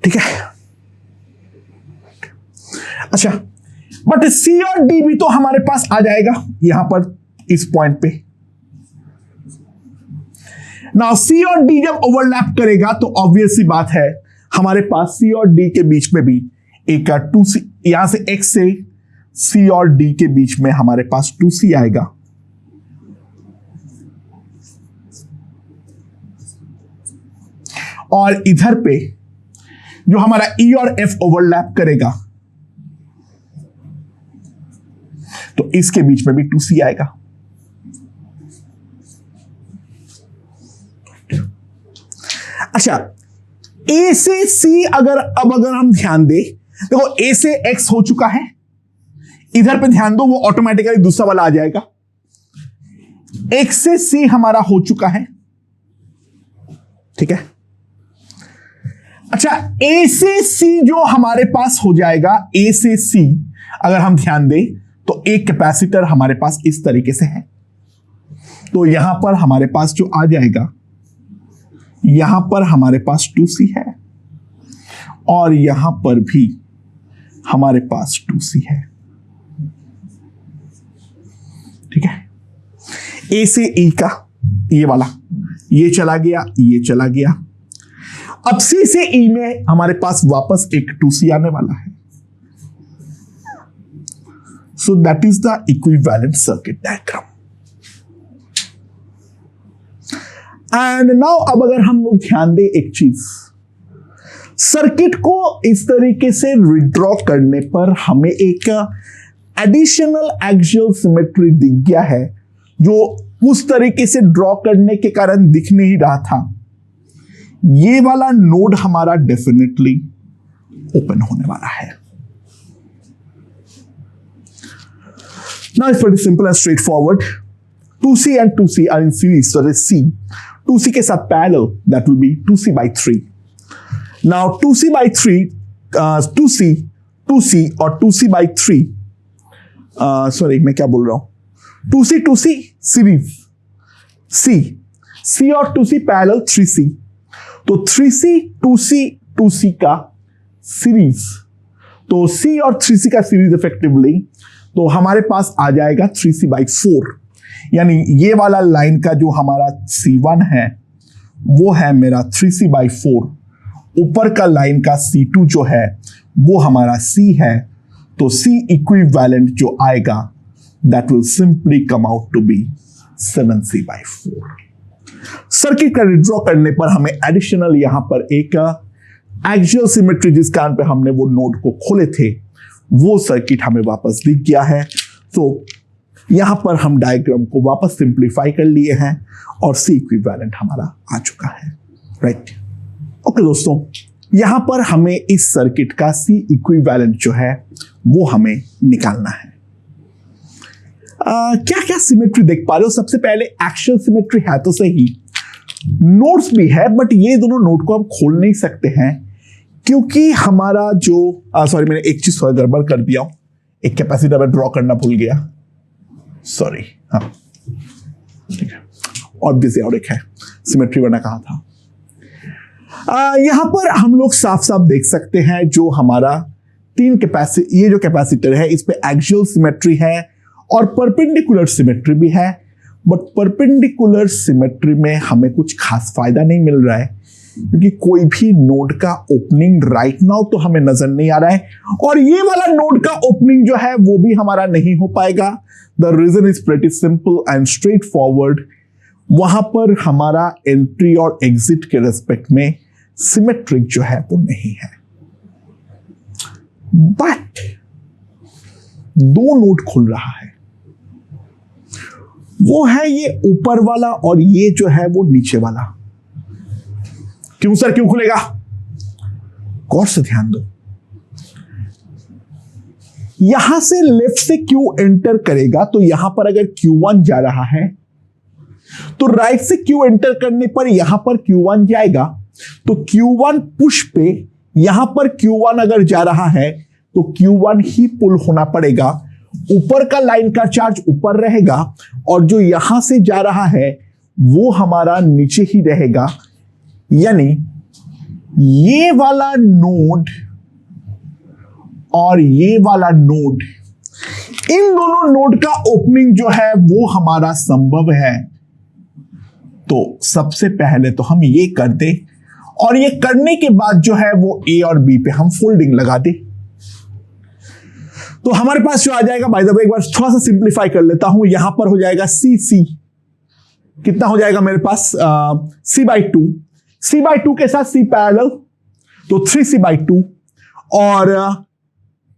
ठीक है। अच्छा, बट c और d भी तो हमारे पास आ जाएगा यहां पर इस पॉइंट पे। नाउ c और d जब ओवरलैप करेगा तो ऑब्वियस सी बात है हमारे पास c और d के बीच में भी एक 2c, यहां से x से c और d के बीच में हमारे पास 2c आएगा। और इधर पे जो हमारा e और f ओवरलैप करेगा तो इसके बीच में भी 2c आएगा। अच्छा, a से c अगर हम ध्यान दें, देखो a से x हो चुका है, इधर पे ध्यान दो, वो ऑटोमेटिकली दूसरा वाला आ जाएगा। x से c हमारा हो चुका है, ठीक है। अच्छा, a से c जो हमारे पास हो जाएगा, a से c अगर हम ध्यान दें तो एक कैपेसिटर हमारे पास इस तरीके से है। तो यहां पर हमारे पास जो आ जाएगा, यहां पर हमारे पास 2c है और यहां पर भी हमारे पास 2c है, ठीक है। a से e का ये वाला ये चला गया, ये चला गया। अब c से e में हमारे पास वापस एक 2c आने वाला है। So that is the equivalent circuit diagram. And now अब अगर हम लोग ध्यान दें एक चीज, सर्किट को इस तरीके से विड्रॉ करने पर हमें एक एडिशनल एक्सियल सिमेट्री दिख गया है, जो उस तरीके से ड्रॉ करने के कारण दिख नहीं रहा था। ये वाला नोड हमारा डेफिनेटली ओपन होने वाला है। Now it's pretty simple and straightforward. To 2C and 2C are in series, so that is C. 2C के साथ parallel, that will be 2C by 3. Now 2C by 3, 2C और 2C by 3, सॉरी मैं क्या बोल रहा हूं, 2C सीरीज, C और 2C पैरेलल 3C, तो 3C 2C का सीरीज, तो C और 3C का सीरीज इफेक्टिवली, तो हमारे पास आ जाएगा 3C by 4. यानी ये वाला लाइन का जो हमारा C1 है वो है मेरा 3C by 4, ऊपर का लाइन का C2 जो है वो हमारा C है, तो C इक्विवेलेंट जो आएगा that will simply come out to be 7C by 4. Circuit का ड्रॉ करने पर हमें एडिशनल यहां पर एक एक्सियल सिमेट्री जिस कारण पे हमने वो नोड को खोले थे वो सर्किट हमें वापस दिख गया है. तो यहां पर हम डायग्राम को वापस सिंप्लीफाई कर लिए हैं और C इक्विवेलेंट हमारा आ चुका है, राइट. ओके दोस्तों, यहां पर हमें इस सर्किट का C इक्विवेलेंट जो है वो हमें निकालना है. क्या क्या सिमेट्री देख पा रहे हो? सबसे पहले एक्सियल सिमेट्री है तो सही, नोड्स भी है, बट ये दोनों नोड को हम खोल नहीं सकते हैं क्योंकि हमारा जो सॉरी मैंने एक चीज गड़बड़ कर दिया हूं, एक कैपेसिटर में ड्रॉ करना भूल गया, सॉरी. हाँ ठीक है, और एक है सिमेट्री वरना कहा था. यहां पर हम लोग साफ साफ देख सकते हैं जो हमारा ये जो कैपेसिटर है इस पे एक्सियल सिमेट्री है और परपेंडिकुलर सिमेट्री भी है, बट परपेंडिकुलर सिमेट्री में हमें कुछ खास फायदा नहीं मिल रहा है क्योंकि कोई भी नोड का ओपनिंग राइट नाउ तो हमें नजर नहीं आ रहा है, और ये वाला नोड का ओपनिंग जो है वो भी हमारा नहीं हो पाएगा. The reason is pretty simple and straightforward. वहां पर हमारा एंट्री और एग्जिट के रेस्पेक्ट में सिमेट्रिक जो है वो नहीं है, बट दो नोड खुल रहा है, वो है ये ऊपर वाला और ये जो है वो नीचे वाला. क्यों सर, क्यों खुलेगा? गौर से ध्यान दो, यहां से लेफ्ट से Q एंटर करेगा तो यहां पर अगर Q1 जा रहा है तो राइट से Q एंटर करने पर यहां पर Q1 जाएगा, तो Q1 पुश पे यहां पर Q1 अगर जा रहा है तो Q1 ही पुल होना पड़ेगा. ऊपर का लाइन का चार्ज ऊपर रहेगा और जो यहां से जा रहा है वो हमारा नीचे ही रहेगा. यानी ये वाला नोड और ये वाला नोड, इन दोनों नोड का ओपनिंग जो है वो हमारा संभव है. तो सबसे पहले तो हम ये कर दे और ये करने के बाद जो है वो A और B पे हम फोल्डिंग लगा दे, तो हमारे पास जो आ जाएगा, बाय द वे एक बार थोड़ा सा सिंप्लीफाई कर लेता हूं, यहां पर हो जाएगा C कितना हो जाएगा मेरे पास C by 2, C by 2 के साथ C पैरेलल तो 3C by 2 और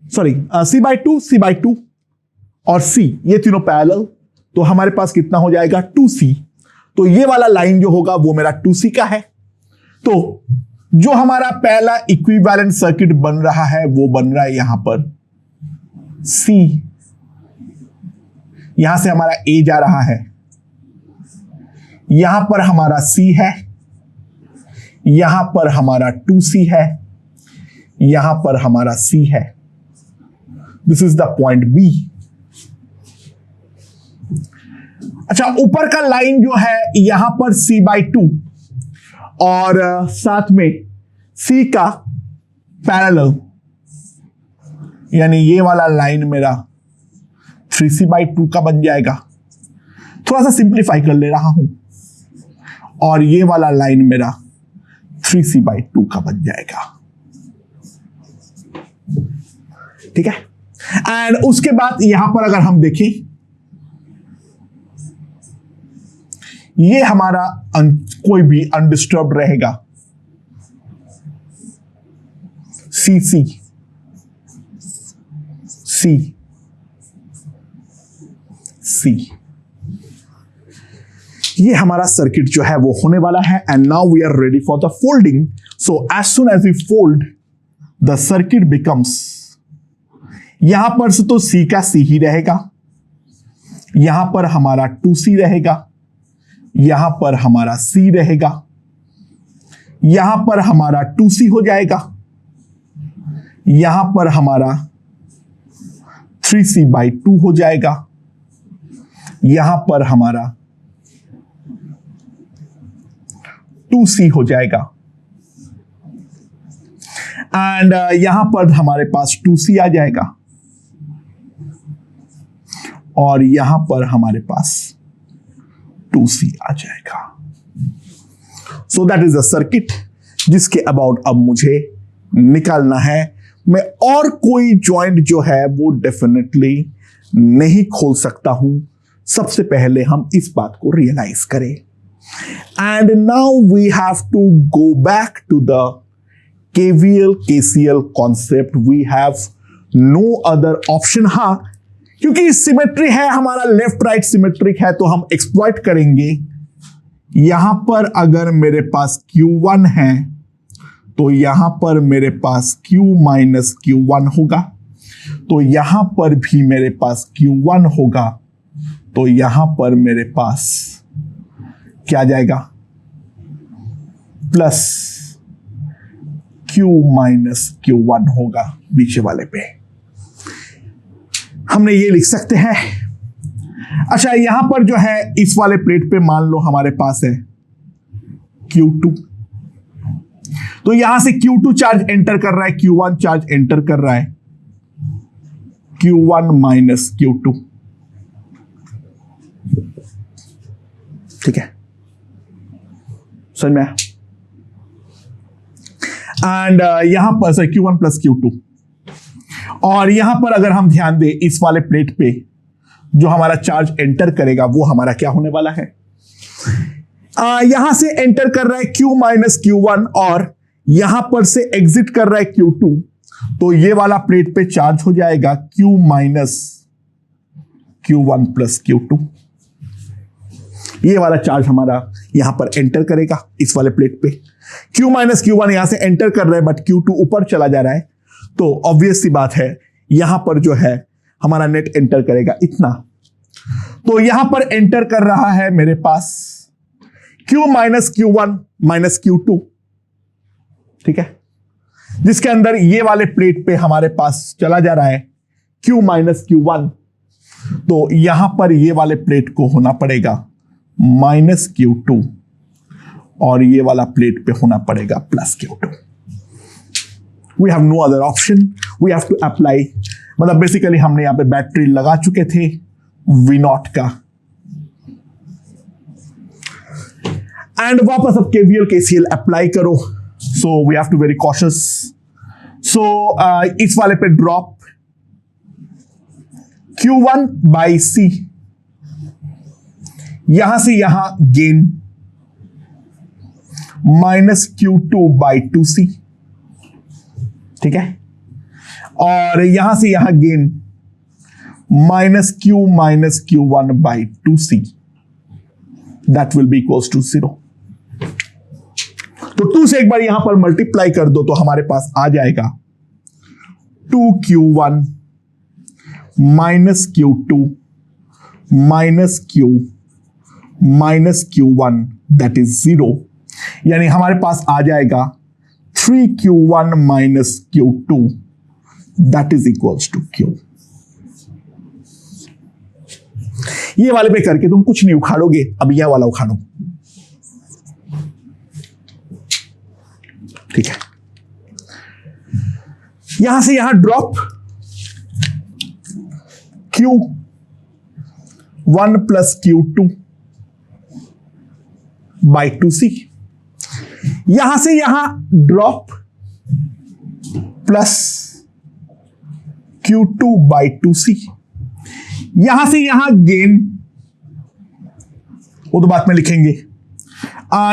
सॉरी C by 2 और C ये तीनों पैरेलल, तो हमारे पास कितना हो जाएगा 2C. तो ये वाला लाइन जो होगा वो मेरा 2C का है. तो जो हमारा पहला इक्विवेलेंट सर्किट बन रहा है वो बन रहा है यहां पर C, यहां से हमारा A जा रहा है, यहां पर हमारा C है, यहां पर हमारा 2C है, यहां पर हमारा C है. This is the point B. अच्छा, ऊपर का लाइन जो है यहां पर C by 2 और साथ में C का पैरेलल, यानी ये वाला लाइन मेरा 3C by 2 का बन जाएगा. थोड़ा सा सिंप्लीफाई कर ले रहा हूं, और ये वाला लाइन मेरा 3C by 2 का बन जाएगा. ठीक है, एंड उसके बाद यहां पर अगर हम देखें, ये हमारा कोई भी अनडिस्टर्ब रहेगा, C ये हमारा सर्किट जो है वो होने वाला है. And now we are ready for the folding. So as soon as we fold the circuit becomes, यहां पर से तो C का C ही रहेगा, यहां पर हमारा 2C रहेगा, यहां पर हमारा C रहेगा, यहां पर हमारा 2C हो जाएगा, यहां पर हमारा 3C/2 हो जाएगा, यहां पर हमारा 2C हो जाएगा, एंड यहां पर हमारे पास 2C आ जाएगा, और यहां पर हमारे पास 2C आ जाएगा। So that is the circuit जिसके अबाउट अब मुझे निकालना है। मैं और कोई जॉइंट जो है वो डेफिनेटली नहीं खोल सकता हूं। सबसे पहले हम इस बात को रियलाइज करें। And now we have to go back to the KVL KCL concept. We have no other option. हाँ, क्योंकि सिमेट्री है, हमारा लेफ्ट राइट सिमेट्रिक है, तो हम एक्सप्लॉइट करेंगे। यहां पर अगर मेरे पास Q1 है तो यहां पर मेरे पास Q माइनस Q1 होगा, तो यहां पर भी मेरे पास Q1 होगा, तो यहां पर मेरे पास क्या आ जाएगा, प्लस Q माइनस Q1 होगा नीचे वाले पे। हमने ये लिख सकते हैं। अच्छा, यहां पर जो है इस वाले प्लेट पे मान लो हमारे पास है Q2, तो यहां से Q2 चार्ज एंटर कर रहा है, Q1 चार्ज एंटर कर रहा है, Q1 माइनस Q2। ठीक है, समझ में? एंड यहां पर सर Q1 प्लस Q2, और यहां पर अगर हम ध्यान दें इस वाले प्लेट पे जो हमारा चार्ज एंटर करेगा वो हमारा क्या होने वाला है, यहां से एंटर कर रहा है Q माइनस Q1 और यहां पर से एग्जिट कर रहा है Q2, तो ये वाला प्लेट पे चार्ज हो जाएगा Q minus Q1 plus Q2। ये वाला चार्ज हमारा यहां पर एंटर करेगा इस वाले प्लेट पे। Q माइनस Q1 यहां से एंटर कर रहा है बट Q2 ऊपर चला जा रहा है, तो ऑब्वियस सी बात है यहां पर जो है हमारा नेट एंटर करेगा इतना। तो यहां पर एंटर कर रहा है मेरे पास Q minus Q1 minus Q2, ठीक है, जिसके अंदर ये वाले प्लेट पे हमारे पास चला जा रहा है Q माइनस Q1, तो यहां पर ये वाले प्लेट को होना पड़ेगा माइनस Q2 और ये वाला प्लेट पे होना पड़ेगा plus Q2। We have no other option, we have to apply. मतलब बेसिकली हमने यहां पे बैटरी लगा चुके थे V0 का, एंड वापस अब KVL KCL अप्लाई करो। So we have to very cautious. So इस वाले पे ड्रॉप Q1 बाई C, यहां से यहां gain minus Q2 by 2C, ठीक है, और यहां से यहां gain minus Q1 by 2C, that will be equals to 0। तो 2 से एक बार यहां पर मल्टीप्लाई कर दो तो हमारे पास आ जाएगा 2Q1 minus Q2 minus Q minus Q1 that is 0, यानी हमारे पास आ जाएगा 3Q1 minus Q2 that is equals to Q। ये वाले पे करके तुम कुछ नहीं उखाड़ोगे, अब यह वाला उखाड़ो, ठीक है। यहां से यहां drop Q1 plus Q2 by 2C, यहां से यहां drop plus Q2 by 2C, यहां से यहां गेन, वो तो बाद में लिखेंगे।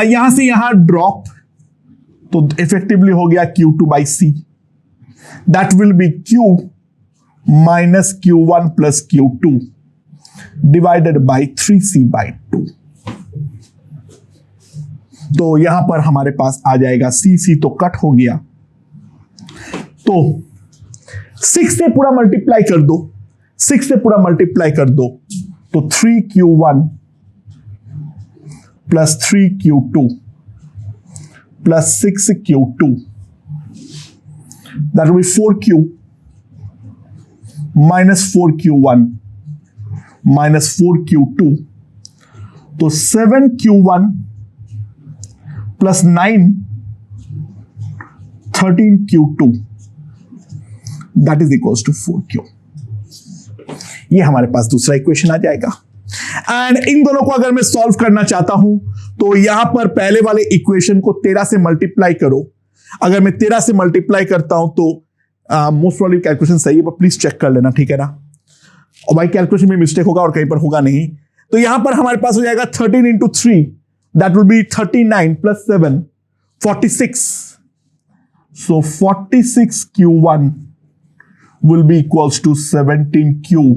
यहां से यहां ड्रॉप, तो इफेक्टिवली हो गया Q2 by C, that will be Q minus Q1 plus Q2 divided by 3C by 2। तो यहां पर हमारे पास आ जाएगा C तो कट हो गया, तो 6 से पूरा मल्टीप्लाई कर दो, 6 से पूरा मल्टीप्लाई कर दो तो 3Q1 plus 3Q2 plus 6Q2, that will be 4Q minus 4Q1 minus 4Q2, तो 7Q1 plus 9 13Q2, that is equals to 4Q। ये हमारे पास दूसरा इक्वेशन आ जाएगा। एंड इन दोनों को अगर मैं सॉल्व करना चाहता हूं तो यहां पर पहले वाले इक्वेशन को 13 से मल्टीप्लाई करो। अगर मैं 13 से मल्टीप्लाई करता हूं तो मोस्ट प्रोबेबली कैलकुलेशन सही है, पर प्लीज चेक कर लेना, ठीक है ना। और भाई कैलकुलेशन में मिस्टेक होगा और कहीं पर होगा नहीं। तो यहां पर हमारे पास हो जाएगा 13 into 3, that will B 39 plus 7 46। So 46Q1 will be equals to 17Q,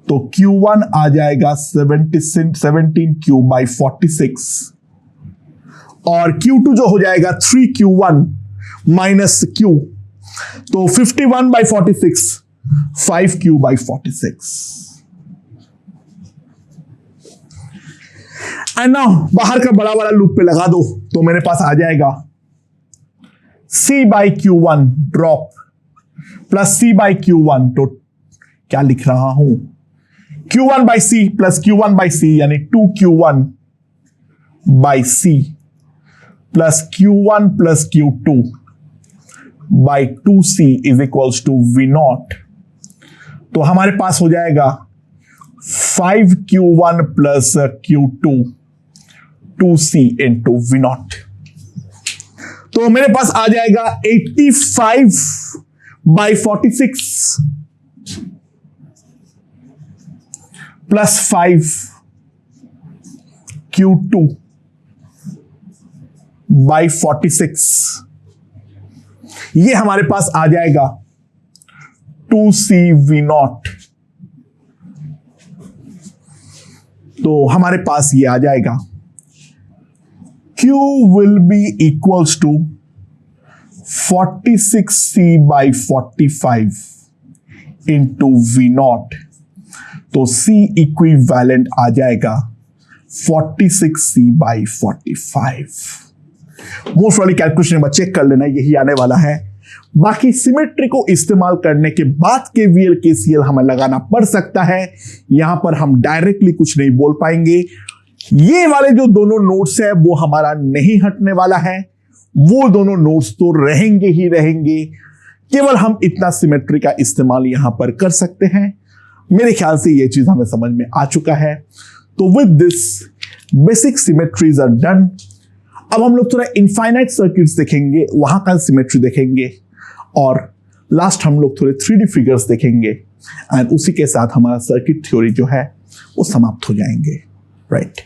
तो Q1 आ जाएगा 17Q by 46, और Q2 जो हो जाएगा 3Q1 माइनस Q, तो 51 by 46 5Q by 46। And now बाहर का बड़ा वाला लूप पे लगा दो तो मेरे पास आ जाएगा C by Q1 drop plus C by Q1, तो क्या लिख रहा हूं, Q1 by C plus Q1 by C यानी 2Q1 by C plus Q1 plus Q2 by 2C is equals to V0। तो हमारे पास हो जाएगा 5Q1 plus Q2 2C into V0। तो मेरे पास आ जाएगा 85 by 46 प्लस 5Q2 by 46, ये हमारे पास आ जाएगा 2CV0। तो हमारे पास ये आ जाएगा Q will be equals to 46C by 45 into V0, तो C इक्विवेलेंट आ जाएगा 46C by 45। मोस्ट वाली कैलकुलेशन एक बार चेक कर लेना, यही आने वाला है। बाकी सिमेट्री को इस्तेमाल करने के बाद KVL KCL हमें लगाना पड़ सकता है, यहां पर हम डायरेक्टली कुछ नहीं बोल पाएंगे। ये वाले जो दोनों नोट्स है वो हमारा नहीं हटने वाला है, वो दोनों नोट्स तो रहेंगे ही रहेंगे, केवल हम इतना सिमेट्री का इस्तेमाल यहां पर कर सकते हैं। मेरे ख्याल से ये चीज हमें समझ में आ चुका है। तो with this basic symmetries are done. अब हम लोग थोड़ा इनफाइनाइट सर्किट्स देखेंगे, वहां का सिमेट्री देखेंगे, और लास्ट हम लोग थोड़े 3D फिगर्स देखेंगे, एंड उसी के साथ हमारा सर्किट थ्योरी जो है वो समाप्त हो जाएंगे, राइट।